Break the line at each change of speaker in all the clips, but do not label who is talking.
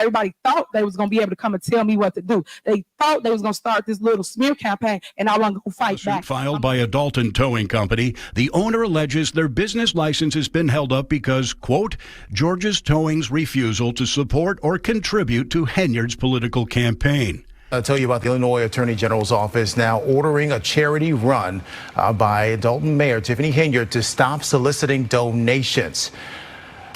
Everybody thought they was going to be able to come and tell me what to do. They thought they was going to start this little smear campaign, and I wasn't going to fight back.
Filed by a Dalton towing company, the owner alleges their business license has been held up because, quote, George's Towing's refusal to support or contribute to Henyard's political campaign.
I'll tell you about the Illinois Attorney General's office now ordering a charity run by Dalton Mayor Tiffany Henyard to stop soliciting donations.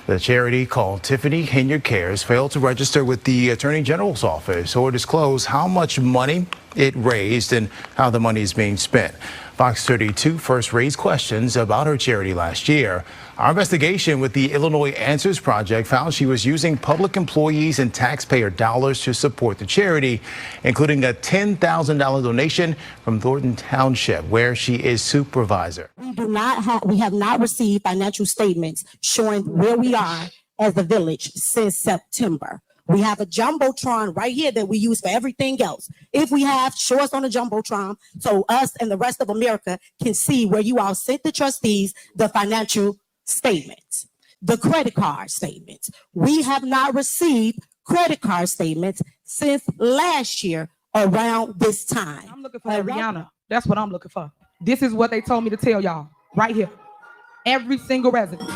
The charity, called Tiffany Henyard Cares, failed to register with the Attorney General's office or disclose how much money it raised and how the money is being spent. Fox 32 first raised questions about her charity last year. Our investigation with the Illinois Answers Project found she was using public employees and taxpayer dollars to support the charity, including a $10,000 donation from Thornton Township, where she is supervisor.
We have not received financial statements showing where we are as a village since September. We have a Jumbotron right here that we use for everything else. If we have, show us on a Jumbotron so us and the rest of America can see where you all sent the trustees the financial statements, the credit card statements. We have not received credit card statements since last year around this time.
I'm looking for Rihanna. That's what I'm looking for. This is what they told me to tell y'all right here. Every single resident.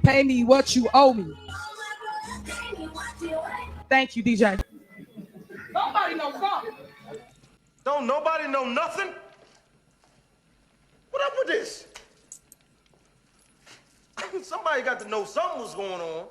Pay me what you owe me. Thank you, DJ. Nobody knows something.
Don't nobody know nothing? What up with this? Somebody got to know something was going on.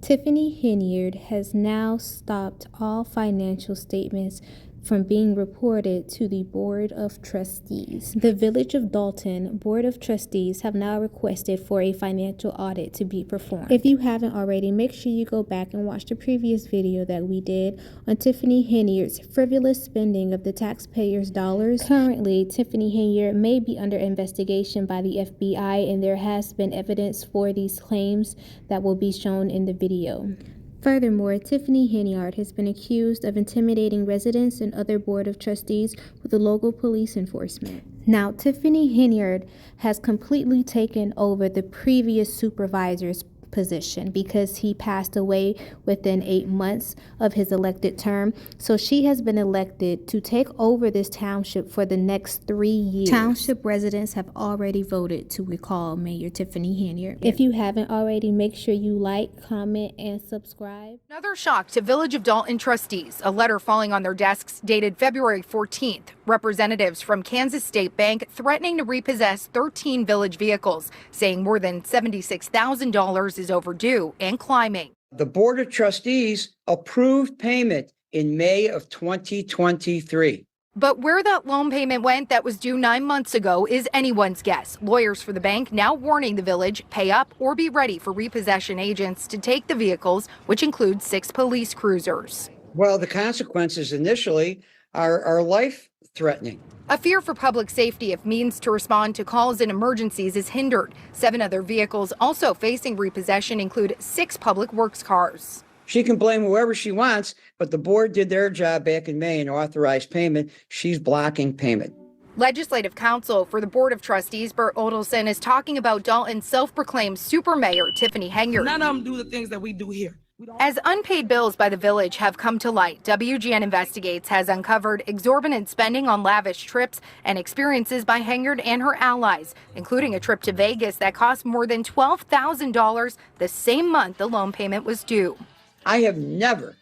Tiffany Henyard has now stopped all financial statements from being reported to the Board of Trustees. The Village of Dalton Board of Trustees have now requested for a financial audit to be performed. If you haven't already, make sure you go back and watch the previous video that we did on Tiffany Henyard's frivolous spending of the taxpayers' dollars. Currently, Tiffany Henyard may be under investigation by the FBI, and there has been evidence for these claims that will be shown in the video. Furthermore, Tiffany Henyard has been accused of intimidating residents and other Board of Trustees with the local police enforcement. Now, Tiffany Henyard has completely taken over the previous supervisor's position because he passed away within 8 months of his elected term. So she has been elected to take over this township for the next 3 years. Township residents have already voted to recall Mayor Tiffany Henyard. If you haven't already, make sure you like, comment, and subscribe.
Another shock to Village of Dalton trustees, a letter falling on their desks dated February 14th. Representatives from Kansas State Bank threatening to repossess 13 village vehicles, saying more than $76,000 is overdue and climbing.
The Board of Trustees approved payment in May of 2023.
But where that loan payment went that was due 9 months ago is anyone's guess. Lawyers for the bank now warning the village, pay up or be ready for repossession agents to take the vehicles, which include 6 police cruisers.
Well, the consequences initially are life-threatening.
A fear for public safety if means to respond to calls and emergencies is hindered. 7 other vehicles also facing repossession include 6 public works cars.
She can blame whoever she wants, but the board did their job back in May and authorized payment. She's blocking payment.
Legislative counsel for the Board of Trustees, Bert Odelson, is talking about Dalton's self-proclaimed super mayor, Tiffany Henyard.
None of them do the things that we do here.
As unpaid bills by the village have come to light, WGN Investigates has uncovered exorbitant spending on lavish trips and experiences by Henyard and her allies, including a trip to Vegas that cost more than $12,000 the same month the loan payment was due.
I have never,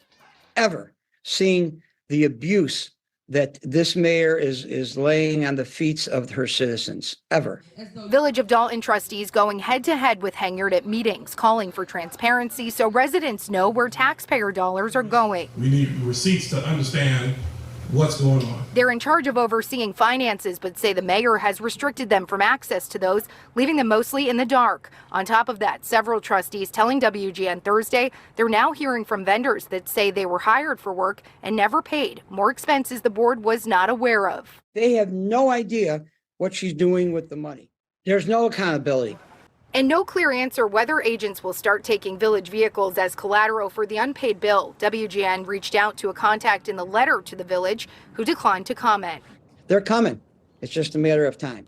ever seen the abuse that this mayor is laying on the feet of her citizens, ever.
Village of Dalton trustees going head-to-head with Henyard at meetings, calling for transparency so residents know where taxpayer dollars are going.
We need receipts to understand what's going on.
They're in charge of overseeing finances, but say the mayor has restricted them from access to those, leaving them mostly in the dark. On top of that, several trustees telling WGN Thursday they're now hearing from vendors that say they were hired for work and never paid more expenses the board was not aware of.
They have no idea what she's doing with the money. There's no accountability.
And no clear answer whether agents will start taking village vehicles as collateral for the unpaid bill. WGN reached out to a contact in the letter to the village who declined to comment.
They're coming. It's just a matter of time.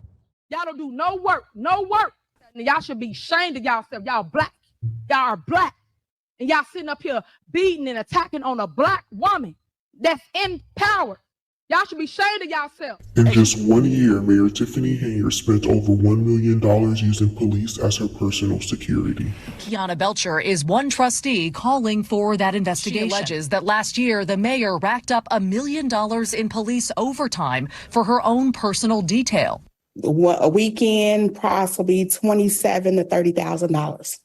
Y'all don't do no work, no work. And y'all should be ashamed of yourself. Y'all black. Y'all are black. And y'all sitting up here beating and attacking on a black woman that's in power. Y'all should be ashamed of yourselves.
In just 1 year, Mayor Tiffany Hayner spent over $1 million using police as her personal security.
Kiana Belcher is one trustee calling for that investigation. She alleges that last year, the mayor racked up $1 million in police overtime for her own personal detail.
A weekend, possibly $27,000 to $30,000.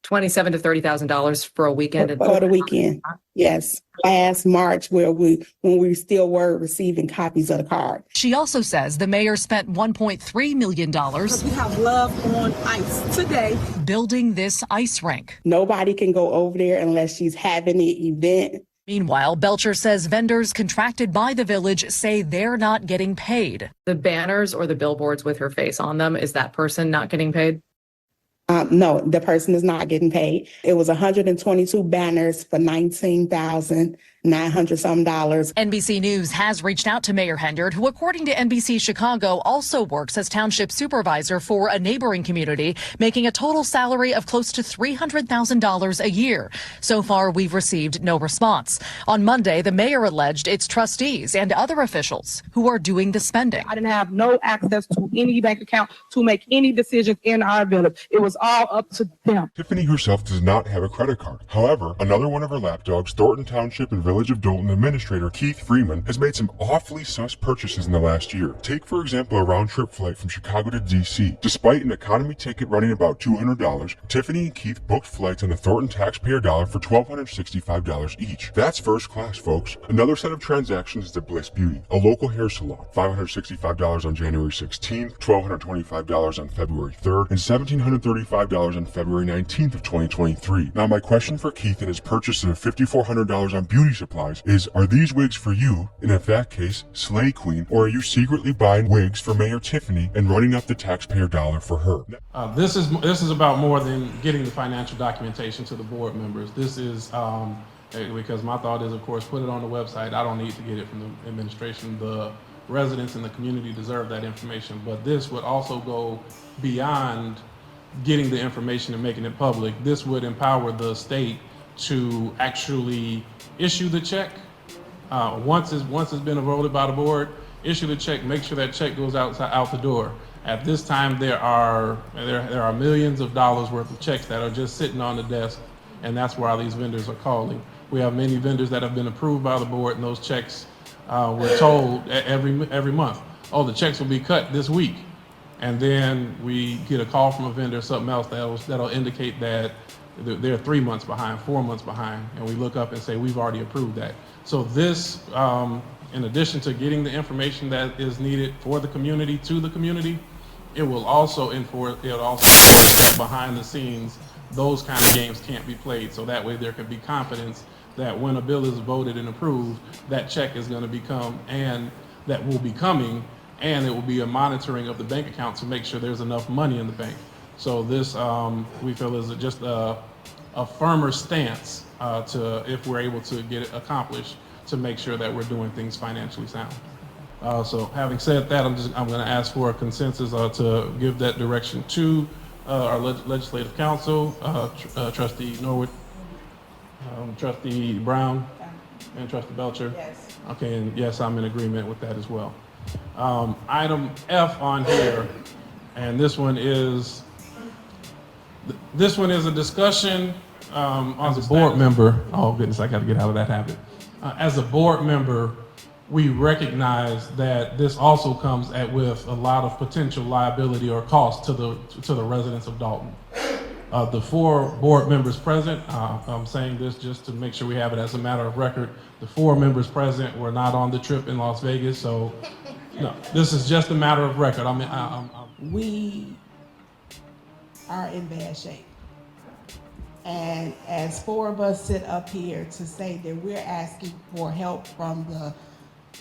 $27,000 to $30,000 for a weekend.
For the weekend, yes. Last March, when we still were receiving copies of the card.
She also says the mayor spent $1.3 million.
We have love on ice today.
Building this ice rink.
Nobody can go over there unless she's having the event.
Meanwhile, Belcher says vendors contracted by the village say they're not getting paid.
The banners or the billboards with her face on them, is that person not getting paid?
No, the person is not getting paid. It was 122 banners for $19,900 some.
NBC News has reached out to Mayor Henyard, who, according to NBC Chicago, also works as township supervisor for a neighboring community, making a total salary of close to $300,000 a year. So far, we've received no response. On Monday, the mayor alleged it's trustees and other officials who are doing the spending.
I didn't have no access to any bank account to make any decisions in our village. It was all up to them.
Tiffany herself does not have a credit card. However, another one of her lapdogs, Thornton Township and Village of Dolton Administrator Keith Freeman, has made some awfully sus purchases in the last year. Take, for example, a round-trip flight from Chicago to D.C. Despite an economy ticket running about $200, Tiffany and Keith booked flights on the Thornton taxpayer dollar for $1,265 each. That's first class, folks. Another set of transactions is at Bliss Beauty, a local hair salon. $565 on January 16th, $1,225 on February 3rd, and $1,735 on February 19th of 2023. Now, my question for Keith and his purchase of $5,400 on beauty supplies is, are these wigs for you? And if that case, slay queen, or are you secretly buying wigs for Mayor Tiffany and running up the taxpayer dollar for her?
This is about more than getting the financial documentation to the board members. This is because my thought is, of course, put it on the website. I don't need to get it from the administration. The residents in the community deserve that information. But this would also go beyond getting the information and making it public. This would empower the state to actually issue the check. Once it's been voted by the board, issue the check, make sure that check goes out the door. At this time, there are millions of dollars worth of checks that are just sitting on the desk, and that's why these vendors are calling. We have many vendors that have been approved by the board, and those checks we're told every month, oh, the checks will be cut this week. And then we get a call from a vendor, something else that'll indicate that they're 3 months behind, 4 months behind, and we look up and say, we've already approved that. So this, in addition to getting the information that is needed for the community to the community, it will also enforce, behind the scenes, those kind of games can't be played. So that way there can be confidence that when a bill is voted and approved, that check is going to become, and that will be coming, and it will be a monitoring of the bank account to make sure there's enough money in the bank. So this, we feel, is just a firmer stance to, if we're able to get it accomplished, to make sure that we're doing things financially sound. So having said that, I'm going to ask for a consensus to give that direction to our legislative council, Trustee Norwood, Trustee Brown, and Trustee Belcher. Yes. Okay, and yes, I'm in agreement with that as well. Item F on here, and this one is a discussion as a board member. Oh goodness, I got to get out of that habit. As a board member, we recognize that this also comes with a lot of potential liability or cost to the residents of Dalton. The 4 board members present, I'm saying this just to make sure we have it as a matter of record. The 4 members present were not on the trip in Las Vegas, so no, this is just a matter of record.
We are in bad shape. And as 4 of us sit up here to say that we're asking for help from the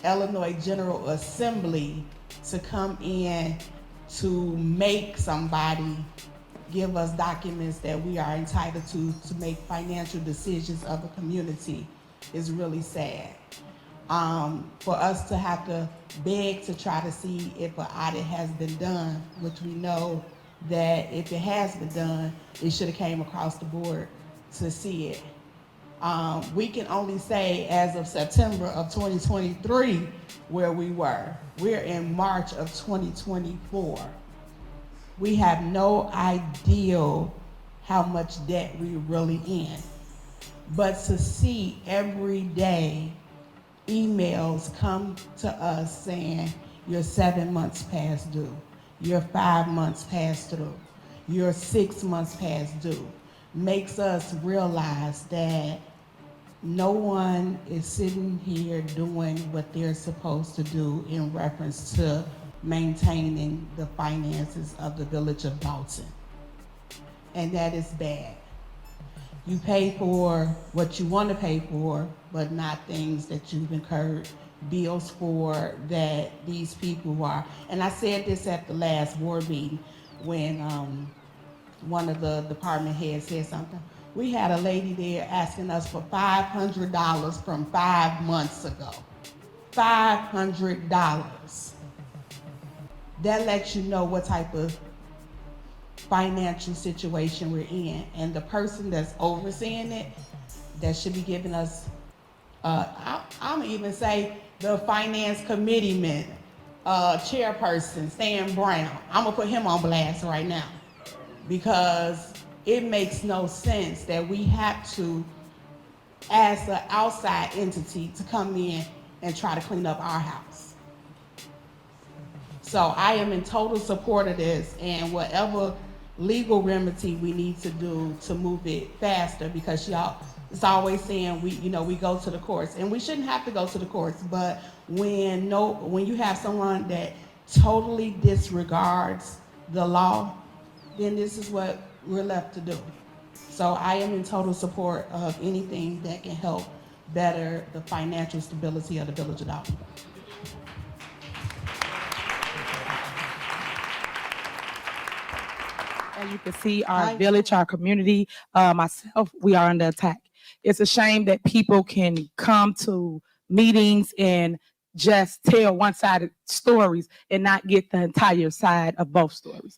Illinois General Assembly to come in to make somebody give us documents that we are entitled to make financial decisions of a community is really sad. For us to have to beg to try to see if an audit has been done, which we know that if it has been done, it should have came across the board to see it. We can only say as of September of 2023 where we were. We're in March of 2024. We have no idea how much debt we're really in. But to see every day emails come to us saying you're 7 months past due, you're 5 months past due, you're 6 months past due, makes us realize that no one is sitting here doing what they're supposed to do in reference to maintaining the finances of the village of Dalton. And that is bad. You pay for what you want to pay for, but not things that you've incurred bills for that these people are. And I said this at the last board meeting when one of the department heads said something. We had a lady there asking us for $500 from 5 months ago. $500. That lets you know what type of financial situation we're in. And the person that's overseeing it, that should be giving us, I'm even say the finance committeeman, chairperson, Stan Brown. I'm gonna put him on blast right now because it makes no sense that we have to ask an outside entity to come in and try to clean up our house. So I am in total support of this and whatever legal remedy we need to do to move it faster, because y'all, it's always saying we go to the courts, and we shouldn't have to go to the courts, but when you have someone that totally disregards the law, then this is what we're left to do. So I am in total support of anything that can help better the financial stability of the village of Dalton.
As you can see, our village, our community, myself, we are under attack. It's a shame that people can come to meetings and just tell one-sided stories and not get the entire side of both stories.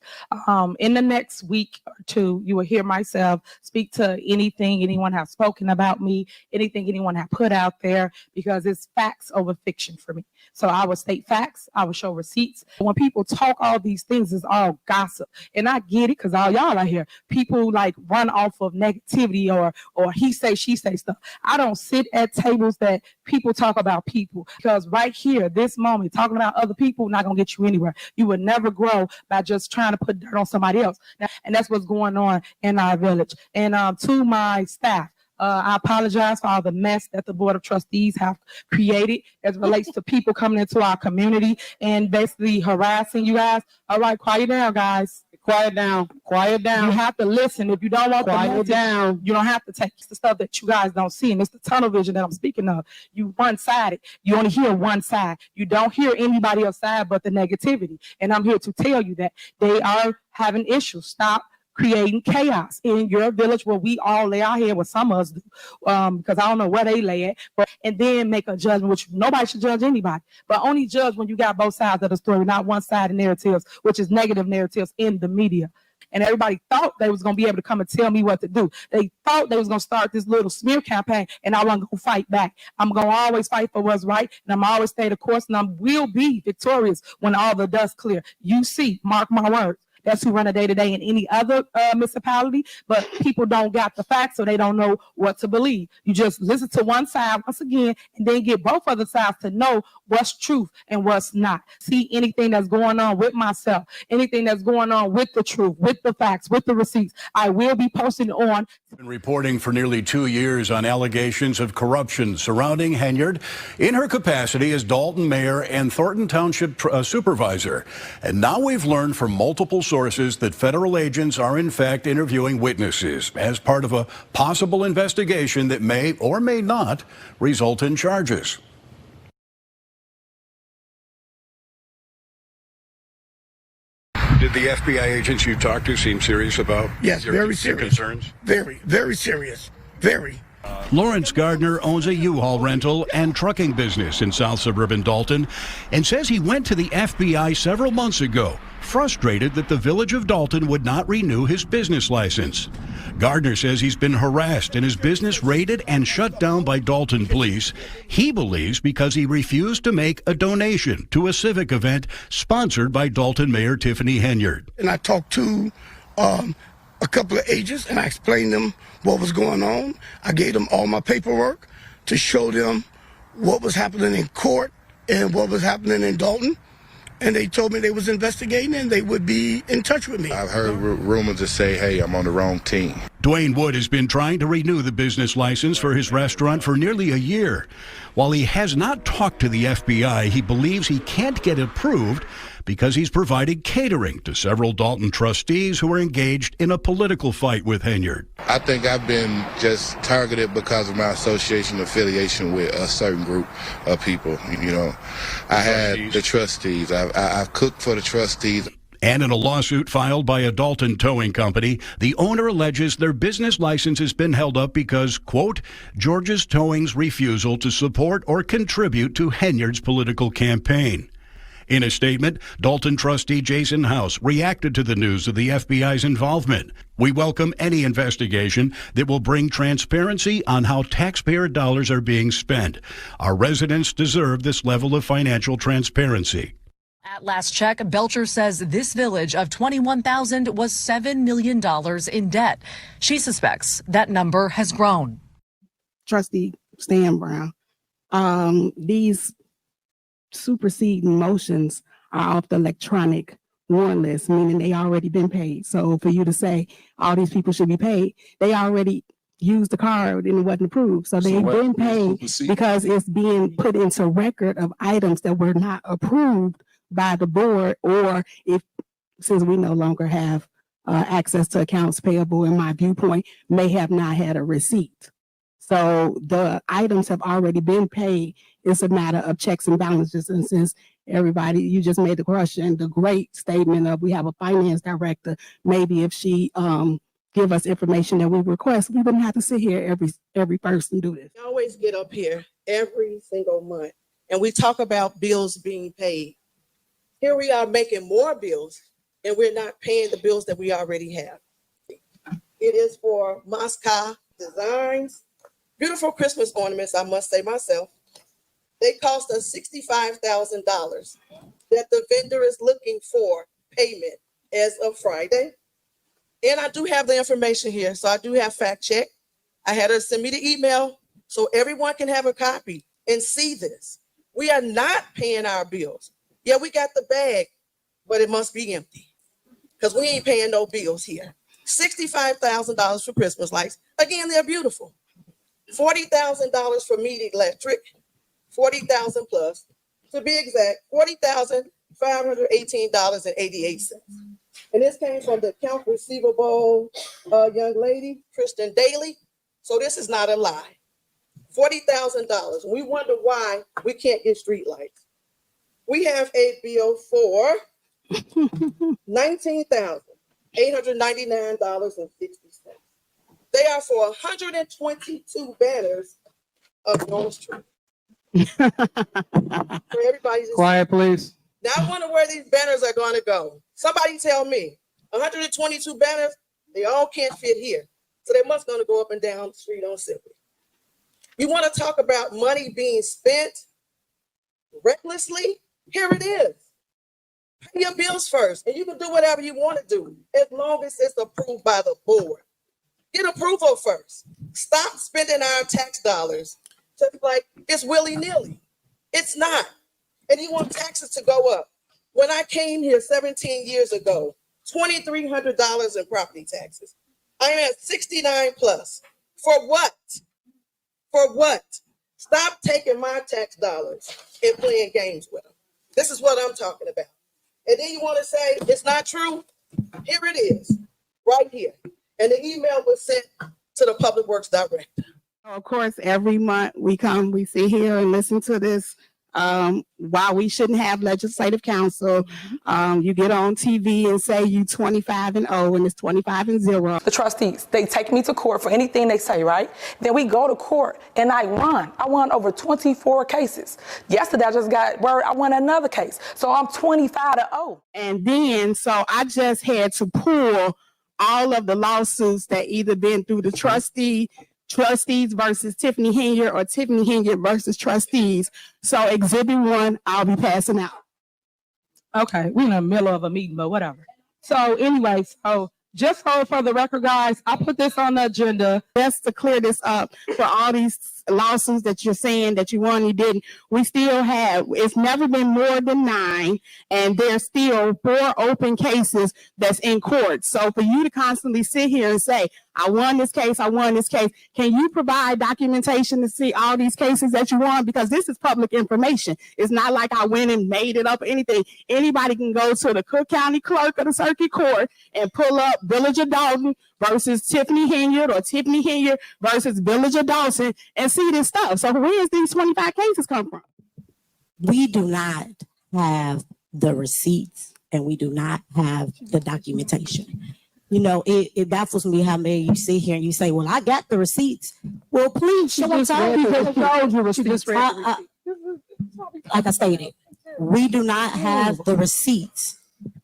In the next week or two, you will hear myself speak to anything anyone has spoken about me, anything anyone has put out there, because it's facts over fiction for me. So I will state facts, I will show receipts. When people talk all these things, it's all gossip. And I get it, because all y'all out here, people like run off of negativity or he say, she say stuff. I don't sit at tables that people talk about people, because right here, this moment, talking about other people, not gonna get you anywhere. You will never grow by just trying to put dirt on somebody else. And that's what's going on in our village. And to my staff, I apologize for all the mess that the Board of Trustees have created as it relates to people coming into our community and basically harassing you guys. All right, quiet down, guys. Quiet down. Quiet down. You have to listen. If you don't want the message, down. You don't have to take the stuff that you guys don't see. And it's the tunnel vision that I'm speaking of. You one-sided. You only hear one side. You don't hear anybody else's side but the negativity. And I'm here to tell you that they are having issues. Stop creating chaos in your village where we all lay our head, what some of us do, because I don't know where they lay at, and then make a judgment, which nobody should judge anybody, but only judge when you got both sides of the story, not one-sided narratives, which is negative narratives in the media. And everybody thought they was going to be able to come and tell me what to do. They thought they was going to start this little smear campaign, and I wasn't going to fight back. I'm going to always fight for what's right, and I'm always stay the course, and I will be victorious when all the dust clear. You see, mark my words. That's who run a day-to-day in any other municipality, but people don't got the facts, so they don't know what to believe. You just listen to one side once again, and then get both other sides to know what's truth and what's not. See anything that's going on with myself, anything that's going on with the truth, with the facts, with the receipts, I will be posting on.
Been reporting for nearly 2 years on allegations of corruption surrounding Henyard in her capacity as Dalton mayor and Thornton Township supervisor. And now we've learned from multiple sources that federal agents are in fact interviewing witnesses as part of a possible investigation that may or may not result in charges. Did the FBI agents you talked to seem serious about
yes,
your
very serious
concerns?
Very, very serious. Very.
Lawrence Gardner owns a U-Haul rental and trucking business in South Suburban Dalton and says he went to the FBI several months ago, frustrated that the Village of Dalton would not renew his business license. Gardner says he's been harassed and his business raided and shut down by Dalton police. He believes because he refused to make a donation to a civic event sponsored by Dalton Mayor Tiffany Henyard.
And I talked to a couple of agents and I explained them what was going on. I gave them all my paperwork to show them what was happening in court and what was happening in Dalton. And they told me they was investigating and they would be in touch with me.
I've heard rumors that say, hey, I'm on the wrong team.
Dwayne Wood has been trying to renew the business license for his restaurant for nearly a year. While he has not talked to the FBI, he believes he can't get approved because he's provided catering to several Dalton trustees who are engaged in a political fight with Henyard.
I think I've been just targeted because of my affiliation with a certain group of people. You know, I had the trustees. I've cooked for the trustees.
And in a lawsuit filed by a Dalton towing company, the owner alleges their business license has been held up because, quote, George's Towing's refusal to support or contribute to Henyard's political campaign. In a statement, Dalton trustee Jason House reacted to the news of the FBI's involvement. We welcome any investigation that will bring transparency on how taxpayer dollars are being spent. Our residents deserve this level of financial transparency.
At last check, Belcher says this village of 21,000 was $7 million in debt. She suspects that number has grown.
Trustee Stan Brown, these superseding motions are off the electronic warrant list, meaning they already been paid. So for you to say all these people should be paid, they already used the card and it wasn't approved. So they've been paid because it's being put into record of items that were not approved by the board, or since we no longer have access to accounts payable, in my viewpoint, may have not had a receipt. So the items have already been paid. It's a matter of checks and balances. And since everybody, you just made the question, the great statement of we have a finance director, maybe if she give us information that we request, we wouldn't have to sit here every first and do this.
We always get up here every single month and we talk about bills being paid. Here we are making more bills and we're not paying the bills that we already have. It is for Moscow Designs. Beautiful Christmas ornaments, I must say myself. They cost us $65,000 that the vendor is looking for payment as of Friday. And I do have the information here, so I do have fact check. I had her send me the email so everyone can have a copy and see this. We are not paying our bills. Yeah, we got the bag, but it must be empty because we ain't paying no bills here. $65,000 for Christmas lights. Again, they're beautiful. $40,000 for Mead Electric, $40,000 plus. To be exact, $40,518.88. And this came from the account receivable young lady, Kristen Daly. So this is not a lie. $40,000. We wonder why we can't get street lights. We have a bill for $19,899.60. They are for 122 banners of North Street. For everybody's
quiet, please.
Now I wonder where these banners are going to go. Somebody tell me. 122 banners, they all can't fit here. So they must going to go up and down the street on Sibley. You want to talk about money being spent recklessly? Here it is. Pay your bills first, and you can do whatever you want to do as long as it's approved by the board. Get approval first. Stop spending our tax dollars just like it's willy-nilly. It's not. And you want taxes to go up. When I came here 17 years ago, $2,300 in property taxes. I am at 69 plus. For what? For what? Stop taking my tax dollars and playing games with them. This is what I'm talking about. And then you want to say it's not true? Here it is, right here. And the email was sent to the Public Works Director.
Of course, every month we come, we sit here and listen to this
why we shouldn't have legislative council. You get on TV and say you 25-0 and it's 25-0.
The trustees, they take me to court for anything they say, right? Then we go to court and I won. I won over 24 cases. Yesterday I just got word I won another case. So I'm 25-0.
And then, so I just had to pull all of the lawsuits that either been through the trustees versus Tiffany Henyard or Tiffany Henyard versus trustees. So exhibit 1, I'll be passing out.
Okay, we're in the middle of a meeting, but whatever. So anyways, just hold for the record, guys. I put this on the agenda
just to clear this up for all these lawsuits that you're saying that you won, you didn't. We still have, it's never been more than 9, and there's still 4 open cases that's in court. So for you to constantly sit here and say, I won this case, I won this case, can you provide documentation to see all these cases that you won? Because this is public information. It's not like I went and made it up or anything. Anybody can go to the Cook County Clerk of the Circuit Court and pull up Village of Dalton versus Tiffany Henyard or Tiffany Henyard versus Village of Dawson and see this stuff. So where is these 25 cases come from?
We do not have the receipts and we do not have the documentation. You know, it baffles me how many you sit here and you say, well, I got the receipts. Well, please show us all. Like I stated, we do not have the receipts.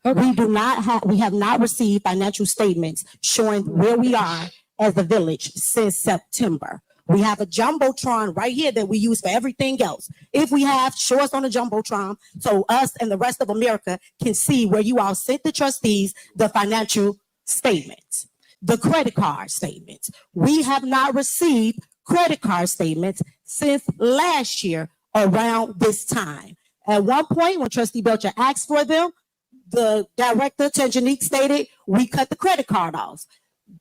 We have not received financial statements showing where we are as a village since September. We have a jumbotron right here that we use for everything else. If we have, show us on the jumbotron so us and the rest of America can see where you all sent the trustees the financial statements, the credit card statements. We have not received credit card statements since last year around this time. At one point, when Trustee Belcher asked for them, the director, Tanjanique, stated, we cut the credit card off.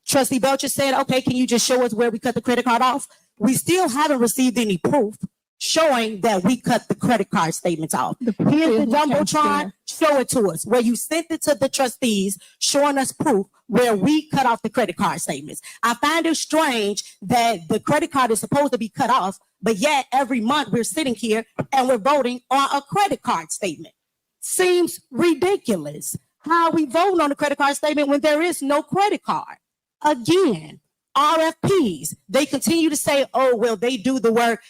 Trustee Belcher said, okay, can you just show us where we cut the credit card off? We still haven't received any proof showing that we cut the credit card statements off. Here's the jumbotron, show it to us, where you sent it to the trustees, showing us proof where we cut off the credit card statements. I find it strange that the credit card is supposed to be cut off, but yet every month we're sitting here and we're voting on a credit card statement. Seems ridiculous. How are we voting on a credit card statement when there is no credit card? Again, RFPs, they continue to say, oh, well, they do the work,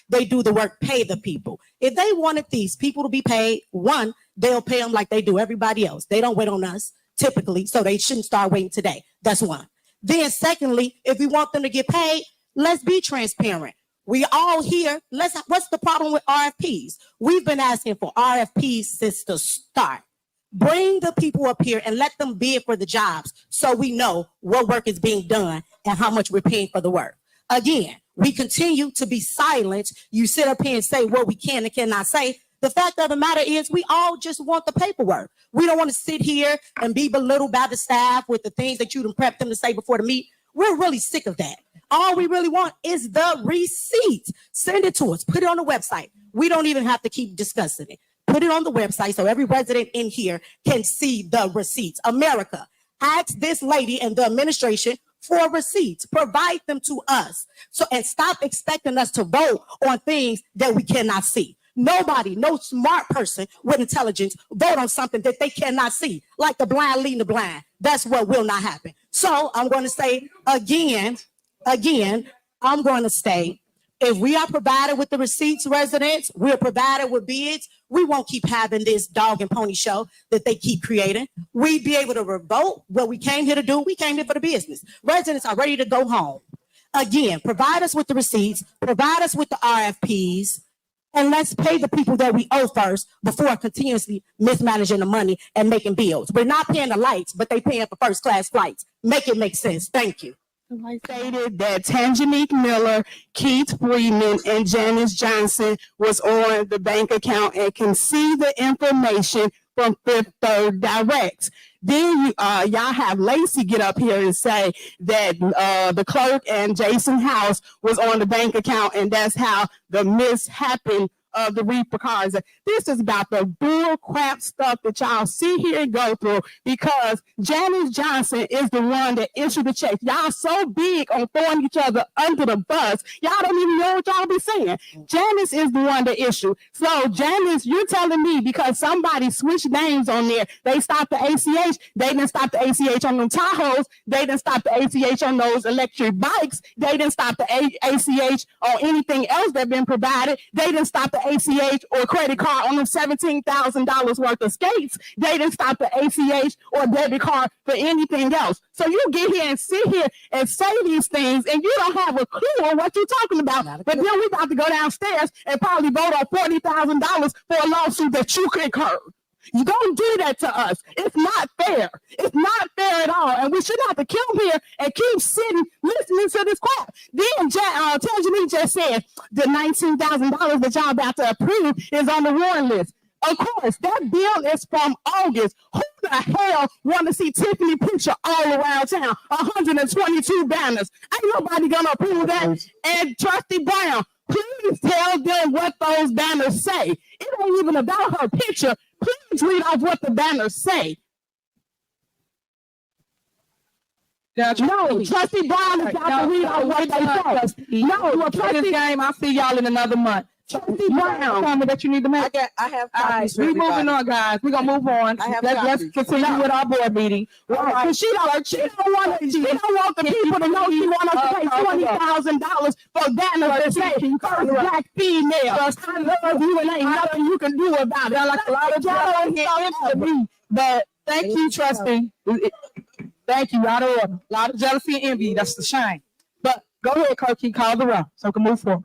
pay the people. If they wanted these people to be paid, one, they'll pay them like they do everybody else. They don't wait on us, typically, so they shouldn't start waiting today. That's one. Then secondly, if we want them to get paid, let's be transparent. We all here, what's the problem with RFPs? We've been asking for RFPs since the start. Bring the people up here and let them bid for the jobs so we know what work is being done and how much we're paying for the work. Again, we continue to be silent. You sit up here and say what we can and cannot say. The fact of the matter is we all just want the paperwork. We don't want to sit here and be belittled by the staff with the things that you done prepped them to say before the meet. We're really sick of that. All we really want is the receipt. Send it to us. Put it on the website. We don't even have to keep discussing it. Put it on the website so every resident in here can see the receipts. America, ask this lady and the administration for receipts. Provide them to us. And stop expecting us to vote on things that we cannot see. Nobody, no smart person with intelligence vote on something that they cannot see, like the blind leading the blind. That's what will not happen. So I'm going to say again, I'm going to say, if we are provided with the receipts, residents, we're provided with bids, we won't keep having this dog and pony show that they keep creating. We'd be able to revoke what we came here to do. We came here for the business. Residents are ready to go home. Again, provide us with the receipts, provide us with the RFPs, and let's pay the people that we owe first before continuously mismanaging the money and making bills. We're not paying the lights, but they paying for first class flights. Make it make sense. Thank you.
I stated that Tanjanique Miller, Keith Freeman, and Janice Johnson was on the bank account and can see the information from Fifth Third Direct. Then y'all have Lacey get up here and say that the clerk and Jason House was on the bank account, and that's how the miss happened of the reaper cards. This is about the bull crap stuff that y'all see here and go through, because Janice Johnson is the one that issued the check. Y'all so big on throwing each other under the bus, y'all don't even know what y'all be saying. Janice is the one that issued. So Janice, you're telling me because somebody switched names on there, they stopped the ACH, they didn't stop the ACH on them Tahoes, they didn't stop the ACH on those electric bikes, they didn't stop the ACH on anything else that been provided, they didn't stop the ACH or credit card on them $17,000 worth of skates, they didn't stop the ACH or debit card for anything else. So you get here and sit here and say these things and you don't have a clue on what you're talking about. But then we about to go downstairs and probably vote on $40,000 for a lawsuit that you could incur. You don't do that to us. It's not fair. It's not fair at all. And we should have to come here and keep sitting, listening to this crap. Then Tangerine just said the $19,000 that y'all about to approve is on the warrant list. Of course, that bill is from August. Who the hell want to see Tiffany picture all around town? 122 banners. Ain't nobody gonna approve that. And Trustee Brown, please tell them what those banners say. It ain't even about her picture. Please read off what the banners say. No, Trustee Brown is got to read off what they say. No, Trustee game. I'll see y'all in another month. Trustee Brown, comment that you need to make.
I have copies for
we
everybody.
moving on, guys. We're gonna move on. Let's continue with our board meeting. Right. Because she don't want the people to know she want us to pay $20,000 for banners that say first black female. I love you and ain't nothing you can do about it. Like a lot of jealousy, but thank you, Trustee. Thank you. Out of order. A lot of jealousy and envy. That's the shame. But go ahead, Kirky, call the roll so we can move forward.